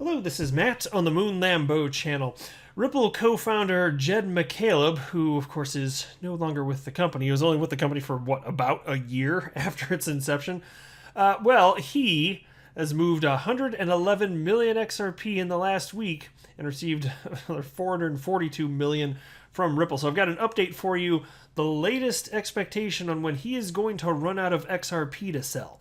Hello, this is Matt on the Moon Lambo channel. Ripple co-founder Jed McCaleb, who of course is no longer with the company, he was only with the company for about a year after its inception. He has moved 111 million XRP in the last week and received another 442 million from Ripple. So I've got an update for you, the latest expectation on when he is going to run out of XRP to sell.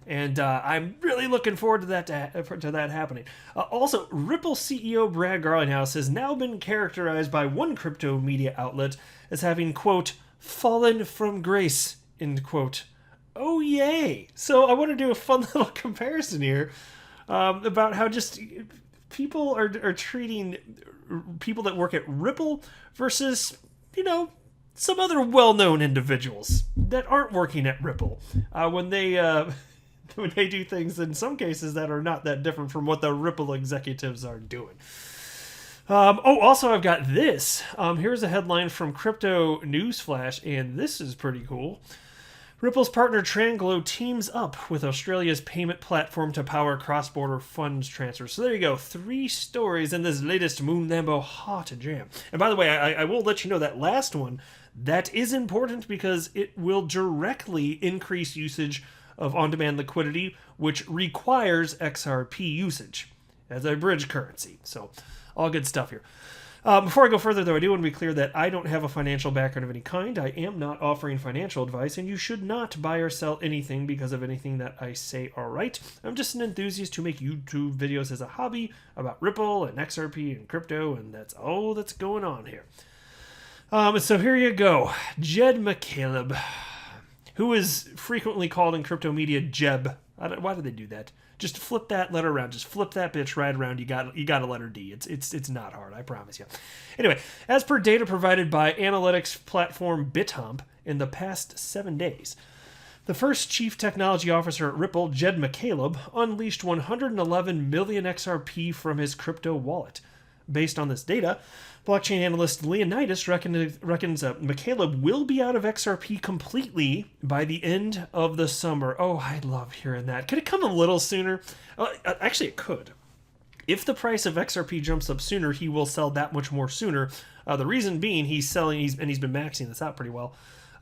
And I'm really looking forward to that happening. Also, Ripple CEO Brad Garlinghouse has now been characterized by one crypto media outlet as having, quote, fallen from grace, end quote. Oh, yay. So I want to do a fun little comparison here about how just people are treating people that work at Ripple versus, some other well-known individuals that aren't working at Ripple when they do things in some cases that are not that different from what the Ripple executives are doing. Also I've got this. Here's a headline from Crypto Newsflash, and this is pretty cool. Ripple's partner Tranglo teams up with Australia's payment platform to power cross-border funds transfers. So there you go, 3 stories in this latest Moon Lambo hot jam. And by the way, I will let you know that last one, that is important because it will directly increase usage of on-demand liquidity, which requires XRP usage as a bridge currency. So all good stuff here. Before I go further, though, I do want to be clear that I don't have a financial background of any kind. I am not offering financial advice, and you should not buy or sell anything because of anything that I say, all right? I'm just an enthusiast who make YouTube videos as a hobby about Ripple and XRP and crypto, and that's all that's going on here. So here you go. Jed McCaleb, who is frequently called in crypto media Jeb. Why do they do that? Just flip that letter around. Just flip that bitch right around. You got a letter D. It's not hard, I promise you. Anyway, as per data provided by analytics platform BitHump, in the past 7 days, the first chief technology officer at Ripple, Jed McCaleb, unleashed 111 million XRP from his crypto wallet. Based on this data, blockchain analyst Leonidas reckons McCaleb will be out of XRP completely by the end of the summer. Oh, I love hearing that. Could it come a little sooner? Actually, it could. If the price of XRP jumps up sooner, he will sell that much more sooner. The reason being he's been maxing this out pretty well.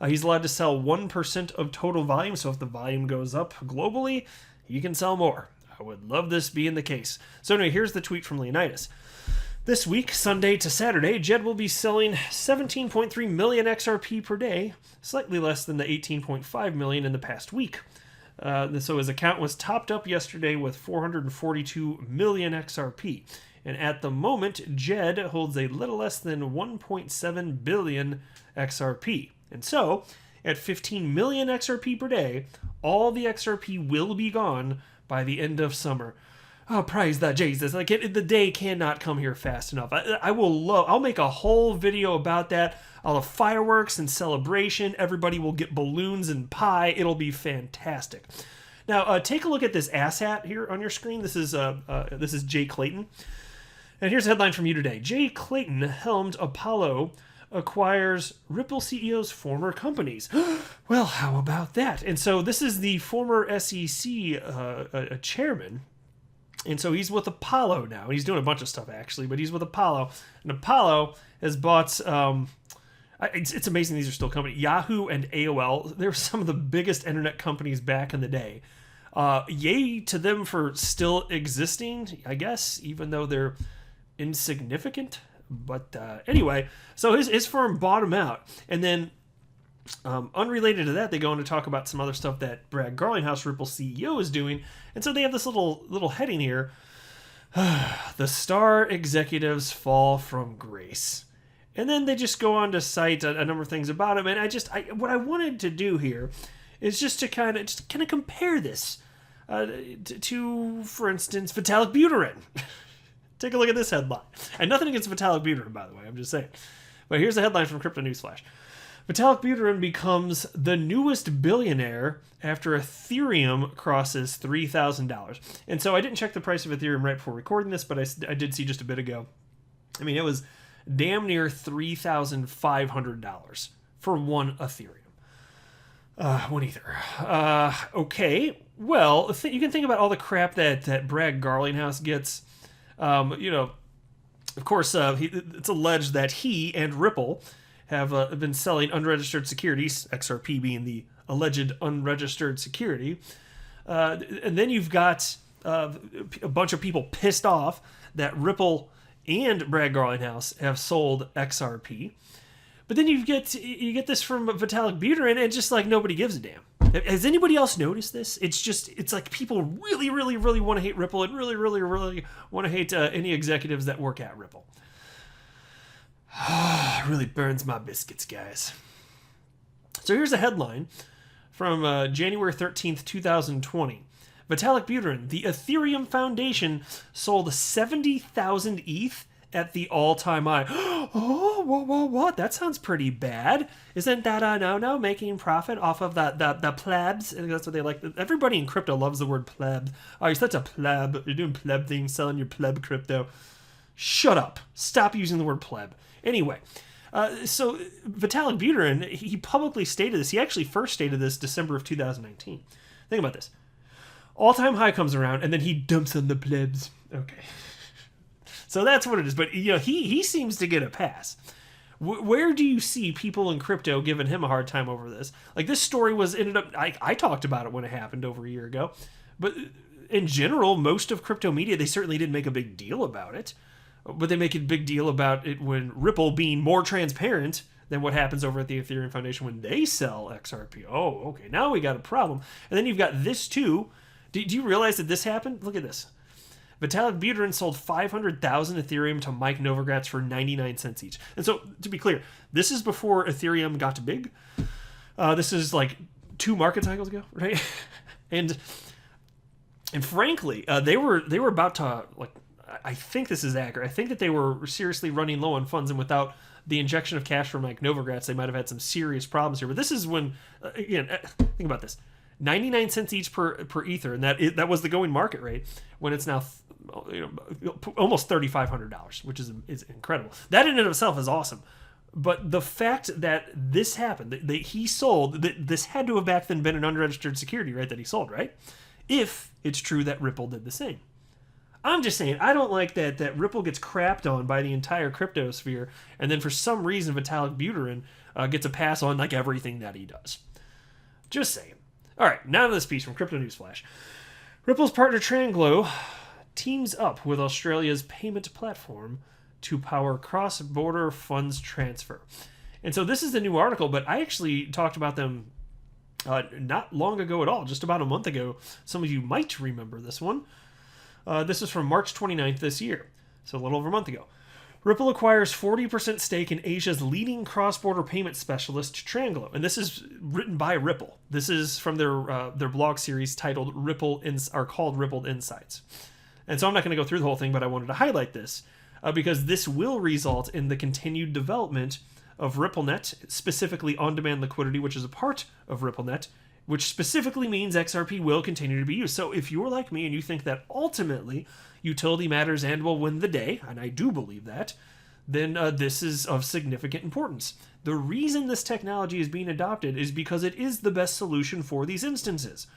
He's allowed to sell 1% of total volume, so if the volume goes up globally, he can sell more. I would love this being the case. So anyway, here's the tweet from Leonidas. This week, Sunday to Saturday, Jed will be selling 17.3 million XRP per day, slightly less than the 18.5 million in the past week. So his account was topped up yesterday with 442 million XRP. And at the moment, Jed holds a little less than 1.7 billion XRP. And so, at 15 million XRP per day, all the XRP will be gone by the end of summer. Oh, praise the Jesus. The day cannot come here fast enough. I'll make a whole video about that. All the fireworks and celebration. Everybody will get balloons and pie. It'll be fantastic. Now, take a look at this asshat here on your screen. This is Jay Clayton. And here's a headline from you today. Jay Clayton helmed Apollo acquires Ripple CEO's former companies. Well, how about that? And so this is the former SEC chairman. And so he's with Apollo now. He's doing a bunch of stuff, actually, but he's with Apollo. And Apollo has bought... it's amazing these are still companies. Yahoo and AOL, they're some of the biggest internet companies back in the day. Yay to them for still existing, I guess, even though they're insignificant. But anyway, so his firm bought him out. And then, unrelated to that, they go on to talk about some other stuff that Brad Garlinghouse, Ripple CEO, is doing. And so they have this little heading here. The star executives fall from grace. And then they just go on to cite a number of things about him. And what I wanted to do here is just to kind of compare this to, for instance, Vitalik Buterin. Take a look at this headline. And nothing against Vitalik Buterin, by the way. I'm just saying. But here's a headline from Crypto Newsflash. Vitalik Buterin becomes the newest billionaire after Ethereum crosses $3,000. And so I didn't check the price of Ethereum right before recording this, but I did see just a bit ago. I mean, it was damn near $3,500 for one Ethereum. One Ether. Okay, well, you can think about all the crap that Brad Garlinghouse gets. You know, of course, it's alleged that he and Ripple have been selling unregistered securities, XRP being the alleged unregistered security. And then you've got a bunch of people pissed off that Ripple and Brad Garlinghouse have sold XRP. But then you get this from Vitalik Buterin, and just like nobody gives a damn. Has anybody else noticed this? It's like people really, really, really want to hate Ripple and really, really, really want to hate any executives that work at Ripple. It really burns my biscuits, guys. So here's a headline from January 13th, 2020. Vitalik Buterin, the Ethereum Foundation sold 70,000 ETH at the all-time high. Oh, what? That sounds pretty bad. Isn't that a no-no, making profit off of the plebs? That's what they like. Everybody in crypto loves the word pleb. Oh, you're such a pleb. You're doing pleb things, selling your pleb crypto. Shut up. Stop using the word pleb. Anyway, so Vitalik Buterin, he publicly stated this. He actually first stated this December of 2019. Think about this. All-time high comes around, and then he dumps on the plebs. Okay. So that's what it is. But, you know, he seems to get a pass. Where do you see people in crypto giving him a hard time over this? Like, this story I talked about it when it happened over a year ago. But in general, most of crypto media, they certainly didn't make a big deal about it. But they make a big deal about it when Ripple being more transparent than what happens over at the Ethereum Foundation when they sell XRP. Oh, okay, now we got a problem. And then you've got this too. Do you realize that this happened? Look at this. Vitalik Buterin sold 500,000 Ethereum to Mike Novogratz for 99 cents each. And so, to be clear, this is before Ethereum got big. This is like 2 market cycles ago, right? and frankly, they were about to, like, I think this is accurate. I think that they were seriously running low on funds, and without the injection of cash from Mike Novogratz, they might have had some serious problems here. But this is when, again, think about this. 99 cents each per ether, and that was the going market rate when it's now almost $3,500, which is incredible. That in and of itself is awesome. But the fact that this happened, that he sold, this had to have back then been an unregistered security, right, that he sold, right? If it's true that Ripple did the same. I'm just saying, I don't like that Ripple gets crapped on by the entire crypto sphere, and then for some reason Vitalik Buterin gets a pass on like everything that he does. Just saying. All right, now to this piece from Crypto News Flash. Ripple's partner Tranglo teams up with Australia's payment platform to power cross-border funds transfer. And so this is a new article, but I actually talked about them not long ago at all, just about a month ago. Some of you might remember this one. This is from March 29th this year, so a little over a month ago. Ripple acquires 40% stake in Asia's leading cross-border payment specialist, Tranglo. And this is written by Ripple. This is from their blog series titled called Rippled Insights. And so I'm not going to go through the whole thing, but I wanted to highlight this because this will result in the continued development of RippleNet, specifically on-demand liquidity, which is a part of RippleNet, which specifically means XRP will continue to be used. So if you're like me and you think that ultimately utility matters and will win the day, and I do believe that, then this is of significant importance. The reason this technology is being adopted is because it is the best solution for these instances.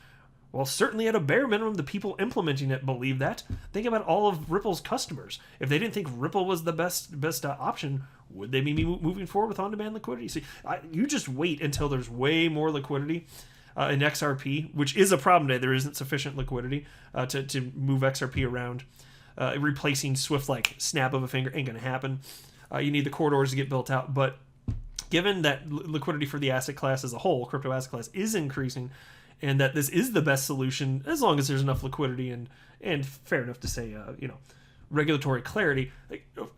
Well, certainly at a bare minimum, the people implementing it believe that. Think about all of Ripple's customers. If they didn't think Ripple was the best option, would they be moving forward with on-demand liquidity? See, you just wait until there's way more liquidity in XRP, which is a problem today. There isn't sufficient liquidity to move XRP around. Replacing Swift like snap of a finger ain't going to happen. You need the corridors to get built out. But given that liquidity for the asset class as a whole, crypto asset class, is increasing, and that this is the best solution as long as there's enough liquidity and fair enough to say, regulatory clarity,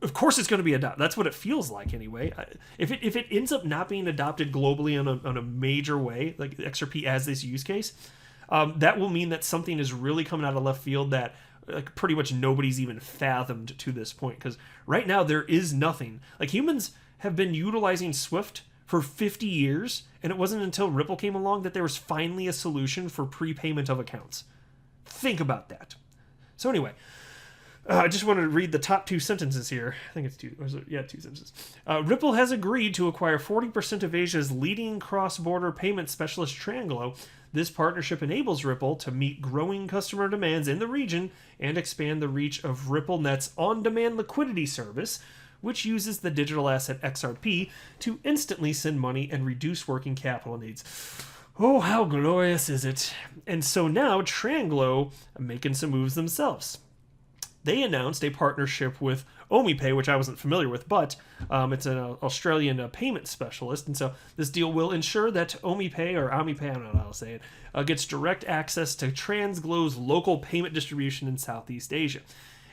of course it's going to be adopted. That's what it feels like anyway. If it ends up not being adopted globally on a major way, like XRP as this use case, that will mean that something is really coming out of left field that like pretty much nobody's even fathomed to this point. Because right now there is nothing. Like humans have been utilizing Swift for 50 years, and it wasn't until Ripple came along that there was finally a solution for prepayment of accounts. Think about that. So anyway, I just wanted to read the top 2 sentences here. I think it's two. Or is it, yeah, 2 sentences. Ripple has agreed to acquire 40% of Asia's leading cross-border payment specialist Tranglo. This partnership enables Ripple to meet growing customer demands in the region and expand the reach of RippleNet's on-demand liquidity service, which uses the digital asset XRP to instantly send money and reduce working capital needs. Oh, how glorious is it? And so now Tranglo are making some moves themselves. They announced a partnership with OmiPay, which I wasn't familiar with, but it's an Australian payment specialist. And so this deal will ensure that OmiPay, or OmiPay, I don't know how to say it, gets direct access to TransGlo's local payment distribution in Southeast Asia.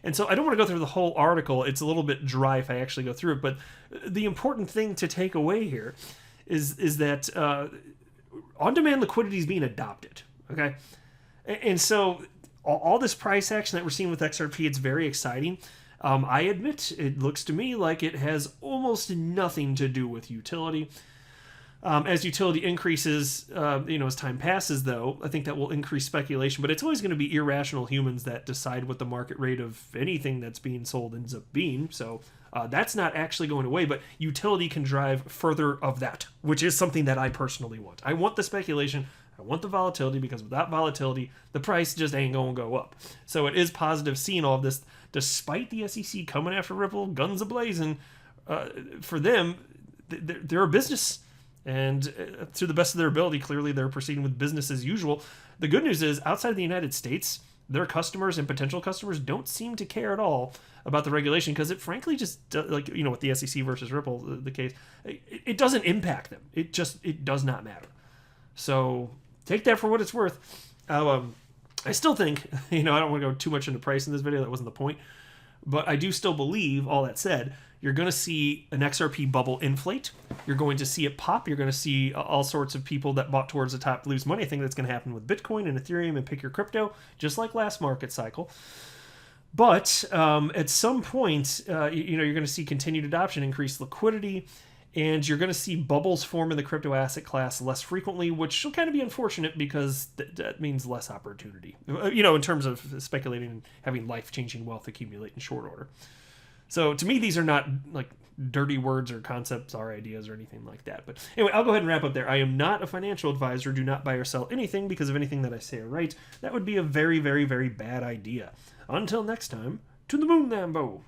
And so I don't want to go through the whole article. It's a little bit dry if I actually go through it. But the important thing to take away here is that on-demand liquidity is being adopted. Okay, and so all this price action that we're seeing with XRP, it's very exciting. I admit, it looks to me like it has almost nothing to do with utility. As utility increases, as time passes, though, I think that will increase speculation. But it's always going to be irrational humans that decide what the market rate of anything that's being sold ends up being. So that's not actually going away. But utility can drive further of that, which is something that I personally want. I want the speculation. I want the volatility, because without volatility, the price just ain't going to go up. So it is positive seeing all of this, despite the SEC coming after Ripple, guns a-blazing. For them, they're a business. And to the best of their ability, clearly they're proceeding with business as usual. The good news is, outside of the United States, their customers and potential customers don't seem to care at all about the regulation, because it frankly just, with the SEC versus Ripple, the case, it doesn't impact them. It does not matter. So take that for what it's worth. I still think, I don't want to go too much into price in this video. That wasn't the point. But I do still believe, all that said, you're going to see an XRP bubble inflate. You're going to see it pop. You're going to see all sorts of people that bought towards the top lose money. I think that's going to happen with Bitcoin and Ethereum and pick your crypto, just like last market cycle. But at some point, you're going to see continued adoption, increased liquidity, and you're going to see bubbles form in the crypto asset class less frequently, which will kind of be unfortunate, because that means less opportunity, in terms of speculating and having life-changing wealth accumulate in short order. So to me, these are not like dirty words or concepts or ideas or anything like that. But anyway, I'll go ahead and wrap up there. I am not a financial advisor. Do not buy or sell anything because of anything that I say or write. That would be a very, very, very bad idea. Until next time, to the moon, Lambo.